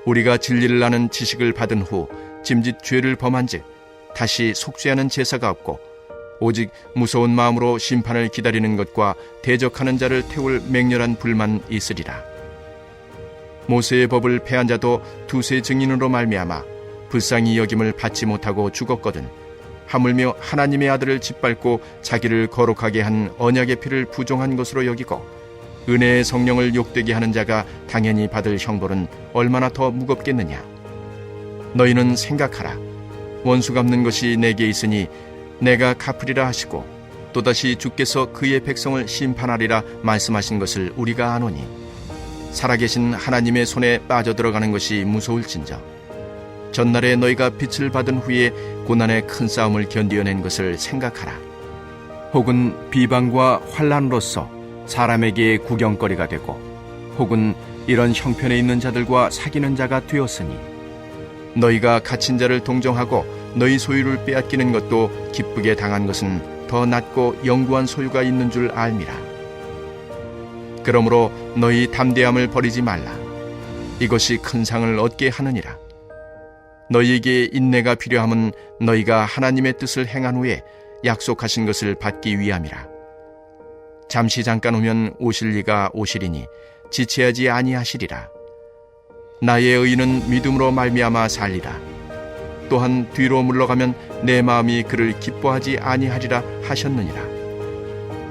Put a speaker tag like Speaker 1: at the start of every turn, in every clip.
Speaker 1: 우리가 진리를 아는 지식을 받은 후 짐짓 죄를 범한즉 다시 속죄하는 제사가 없고 오직 무서운 마음으로 심판을 기다리는 것과 대적하는 자를 태울 맹렬한 불만 있으리라. 모세의 법을 폐한 자도 두세 증인으로 말미암아 불쌍히 여김을 받지 못하고 죽었거든 하물며 하나님의 아들을 짓밟고 자기를 거룩하게 한 언약의 피를 부정한 것으로 여기고 은혜의 성령을 욕되게 하는 자가 당연히 받을 형벌은 얼마나 더 무겁겠느냐. 너희는 생각하라. 원수 갚는 것이 내게 있으니 내가 갚으리라 하시고 또다시 주께서 그의 백성을 심판하리라 말씀하신 것을 우리가 아노니 살아계신 하나님의 손에 빠져들어가는 것이 무서울진저 전날에 너희가 빛을 받은 후에 고난의 큰 싸움을 견디어낸 것을 생각하라. 혹은 비방과 환난으로서 사람에게 구경거리가 되고 혹은 이런 형편에 있는 자들과 사귀는 자가 되었으니 너희가 갇힌 자를 동정하고 너희 소유를 빼앗기는 것도 기쁘게 당한 것은 더 낫고 영구한 소유가 있는 줄 알미라. 그러므로 너희 담대함을 버리지 말라. 이것이 큰 상을 얻게 하느니라. 너희에게 인내가 필요함은 너희가 하나님의 뜻을 행한 후에 약속하신 것을 받기 위함이라. 잠시 잠깐 오면 오실 이가 오시리니 지체하지 아니하시리라. 나의 의인은 믿음으로 말미암아 살리라. 또한 뒤로 물러가면 내 마음이 그를 기뻐하지 아니하리라 하셨느니라.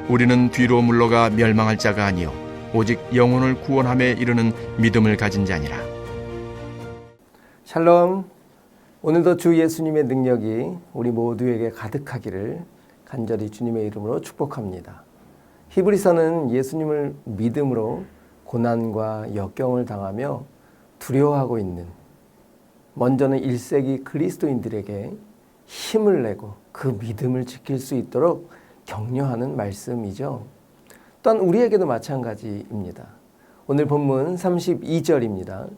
Speaker 1: 우리는 뒤로 물러가 멸망할 자가 아니요 오직 영혼을 구원함에 이르는 믿음을 가진 자니라.
Speaker 2: 샬롬. 오늘도 주 예수님의 능력이 우리 모두에게 가득하기를 간절히 주님의 이름으로 축복합니다. 히브리서는 예수님을 믿음으로 고난과 역경을 당하며 두려워하고 있는 먼저는 1세기 그리스도인들에게 힘을 내고 그 믿음을 지킬 수 있도록 격려하는 말씀이죠. 또한 우리에게도 마찬가지입니다. 오늘 본문 32절입니다.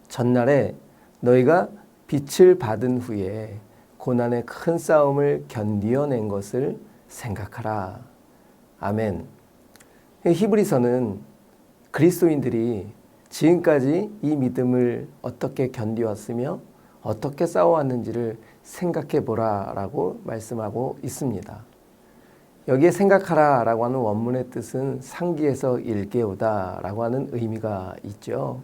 Speaker 2: 전날에 너희가 빛을 받은 후에 고난의 큰 싸움을 견디어낸 것을 생각하라. 아멘. 히브리서는 그리스도인들이 지금까지 이 믿음을 어떻게 견디왔으며 어떻게 싸워왔는지를 생각해 보라라고 말씀하고 있습니다. 여기에 생각하라 라고 하는 원문의 뜻은 상기해서 일깨우다 라고 하는 의미가 있죠.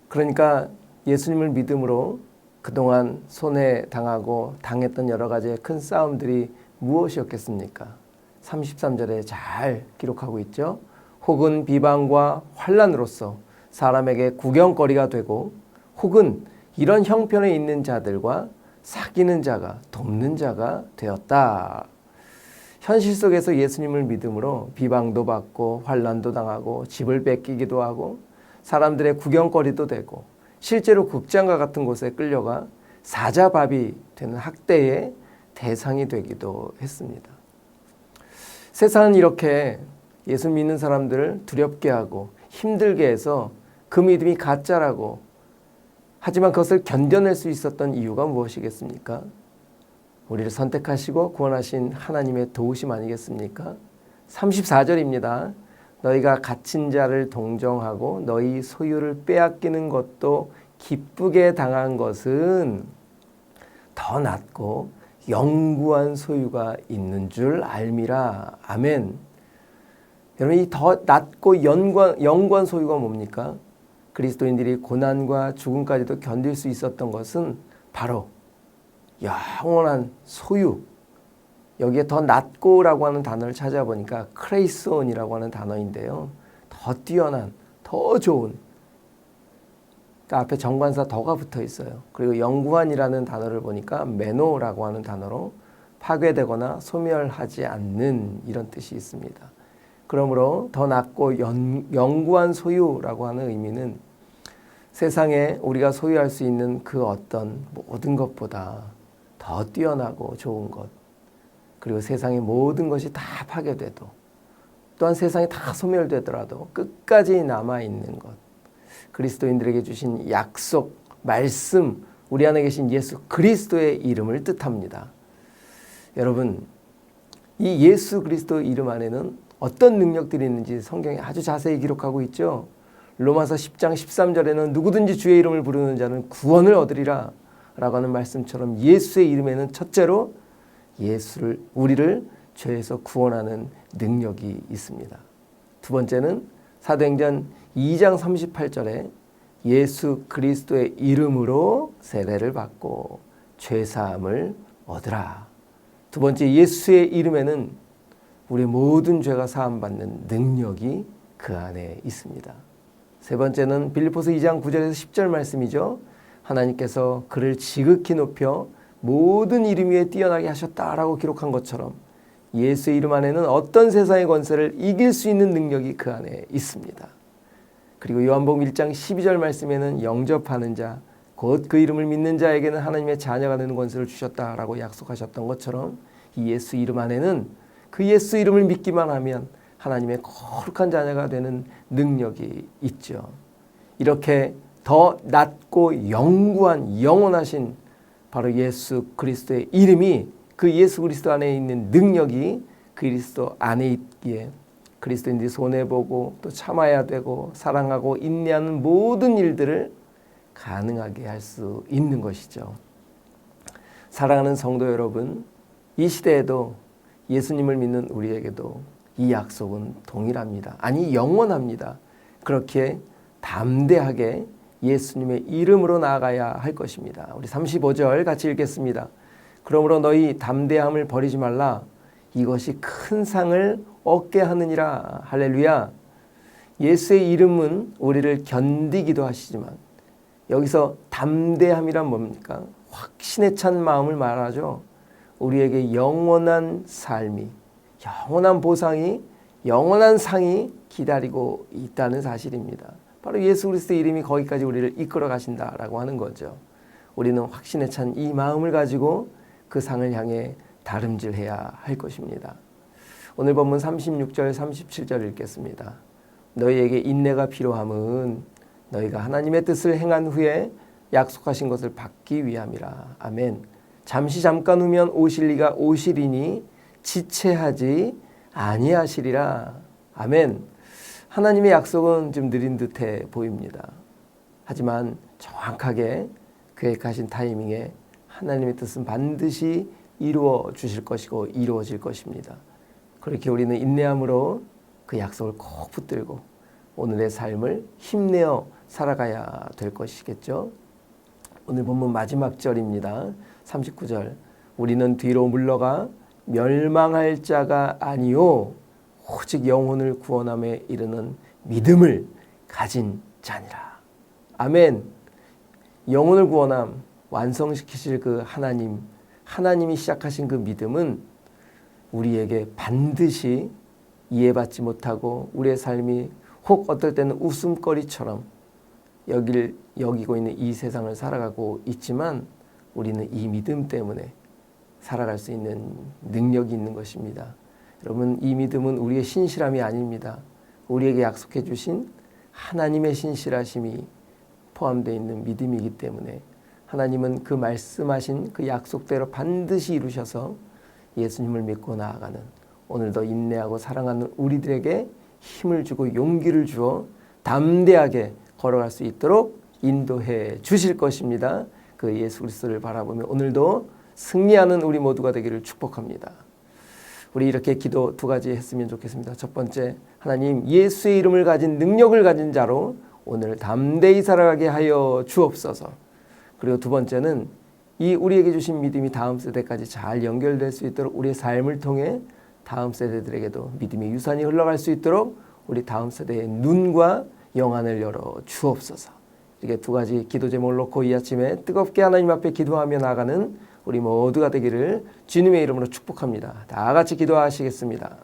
Speaker 2: 그러니까 예수님을 믿음으로 그동안 손해당하고 당했던 여러 가지의 큰 싸움들이 무엇이었겠습니까? 33절에 잘 기록하고 있죠. 혹은 비방과 환난으로서 사람에게 구경거리가 되고 혹은 이런 형편에 있는 자들과 사귀는 자가 돕는 자가 되었다. 현실 속에서 예수님을 믿음으로 비방도 받고 환난도 당하고 집을 뺏기기도 하고 사람들의 구경거리도 되고 실제로 극장과 같은 곳에 끌려가 사자밥이 되는 학대의 대상이 되기도 했습니다. 세상은 이렇게 예수 믿는 사람들을 두렵게 하고 힘들게 해서 그 믿음이 가짜라고 하지만 그것을 견뎌낼 수 있었던 이유가 무엇이겠습니까? 우리를 선택하시고 구원하신 하나님의 도우심 아니겠습니까? 34절입니다. 너희가 갇힌 자를 동정하고 너희 소유를 빼앗기는 것도 기쁘게 당한 것은 더 낫고 영구한 소유가 있는 줄 알미라. 아멘. 여러분, 이 더 낫고 영구한 소유가 뭡니까? 그리스도인들이 고난과 죽음까지도 견딜 수 있었던 것은 바로 영원한 소유. 여기에 더 낫고라고 하는 단어를 찾아보니까 크레이스온이라고 하는 단어인데요. 더 뛰어난, 더 좋은. 그러니까 앞에 정관사 더가 붙어 있어요. 그리고 영구한이라는 단어를 보니까 메노라고 하는 단어로 파괴되거나 소멸하지 않는 이런 뜻이 있습니다. 그러므로 더 낫고 영구한 소유라고 하는 의미는 세상에 우리가 소유할 수 있는 그 어떤 모든 것보다 더 뛰어나고 좋은 것, 그리고 세상의 모든 것이 다 파괴돼도 또한 세상이 다 소멸되더라도 끝까지 남아있는 것, 그리스도인들에게 주신 약속, 말씀, 우리 안에 계신 예수 그리스도의 이름을 뜻합니다. 여러분, 이 예수 그리스도 이름 안에는 어떤 능력들이 있는지 성경에 아주 자세히 기록하고 있죠. 로마서 10장 13절에는 누구든지 주의 이름을 부르는 자는 구원을 얻으리라 라고 하는 말씀처럼 예수의 이름에는 첫째로 우리를 죄에서 구원하는 능력이 있습니다. 두 번째는 사도행전 2장 38절에 예수 그리스도의 이름으로 세례를 받고 죄사함을 얻으라. 두 번째, 예수의 이름에는 우리의 모든 죄가 사함받는 능력이 그 안에 있습니다. 세 번째는 빌립보서 2장 9절에서 10절 말씀이죠. 하나님께서 그를 지극히 높여 모든 이름 위에 뛰어나게 하셨다라고 기록한 것처럼 예수의 이름 안에는 어떤 세상의 권세를 이길 수 있는 능력이 그 안에 있습니다. 그리고 요한복음 1장 12절 말씀에는 영접하는 자, 곧 그 이름을 믿는 자에게는 하나님의 자녀가 되는 권세를 주셨다라고 약속하셨던 것처럼 이 예수 이름 안에는 그 예수 이름을 믿기만 하면 하나님의 거룩한 자녀가 되는 능력이 있죠. 이렇게 더 낮고 영구한 영원하신 바로 예수 그리스도의 이름이 그 예수 그리스도 안에 있는 능력이 그리스도 안에 있기에 그리스도인들이 손해보고 또 참아야 되고 사랑하고 인내하는 모든 일들을 가능하게 할 수 있는 것이죠. 사랑하는 성도 여러분, 이 시대에도 예수님을 믿는 우리에게도 이 약속은 동일합니다. 아니 영원합니다. 그렇게 담대하게 예수님의 이름으로 나아가야 할 것입니다. 우리 35절 같이 읽겠습니다. 그러므로 너희 담대함을 버리지 말라. 이것이 큰 상을 얻게 하느니라. 할렐루야. 예수의 이름은 우리를 견디기도 하시지만 여기서 담대함이란 뭡니까? 확신에 찬 마음을 말하죠. 우리에게 영원한 삶이, 영원한 보상이, 영원한 상이 기다리고 있다는 사실입니다. 바로 예수 그리스도의 이름이 거기까지 우리를 이끌어 가신다라고 하는 거죠. 우리는 확신에 찬 이 마음을 가지고 그 상을 향해 다름질해야 할 것입니다. 오늘 본문 36절 37절 읽겠습니다. 너희에게 인내가 필요함은 너희가 하나님의 뜻을 행한 후에 약속하신 것을 받기 위함이라. 아멘. 잠깐 후면 오실 이가 오시리니 지체하지 아니하시리라. 아멘. 하나님의 약속은 좀 느린 듯해 보입니다. 하지만 정확하게 계획하신 타이밍에 하나님의 뜻은 반드시 이루어 주실 것이고 이루어질 것입니다. 그렇게 우리는 인내함으로 그 약속을 꼭 붙들고 오늘의 삶을 힘내어 살아가야 될 것이겠죠. 오늘 본문 마지막 절입니다. 39절. 우리는 뒤로 물러가 멸망할 자가 아니요 오직 영혼을 구원함에 이르는 믿음을 가진 자니라. 아멘. 영혼을 구원함, 완성시키실 그 하나님이 시작하신 그 믿음은 우리에게 반드시 이해받지 못하고 우리의 삶이 혹 어떨 때는 웃음거리처럼 여기고 있는 이 세상을 살아가고 있지만 우리는 이 믿음 때문에 살아갈 수 있는 능력이 있는 것입니다. 여러분, 이 믿음은 우리의 신실함이 아닙니다. 우리에게 약속해 주신 하나님의 신실하심이 포함되어 있는 믿음이기 때문에 하나님은 그 말씀하신 그 약속대로 반드시 이루셔서 예수님을 믿고 나아가는 오늘도 인내하고 사랑하는 우리들에게 힘을 주고 용기를 주어 담대하게 걸어갈 수 있도록 인도해 주실 것입니다. 그 예수 그리스도를 바라보며 오늘도 승리하는 우리 모두가 되기를 축복합니다. 우리 이렇게 기도 두 가지 했으면 좋겠습니다. 첫 번째, 하나님 예수의 이름을 가진 능력을 가진 자로 오늘 담대히 살아가게 하여 주옵소서. 그리고 두 번째는 이 우리에게 주신 믿음이 다음 세대까지 잘 연결될 수 있도록 우리의 삶을 통해 다음 세대들에게도 믿음의 유산이 흘러갈 수 있도록 우리 다음 세대의 눈과 영안을 열어 주옵소서. 이렇게 두 가지 기도 제목을 놓고 이 아침에 뜨겁게 하나님 앞에 기도하며 나가는 우리 모두가 되기를 주님의 이름으로 축복합니다. 다 같이 기도하시겠습니다.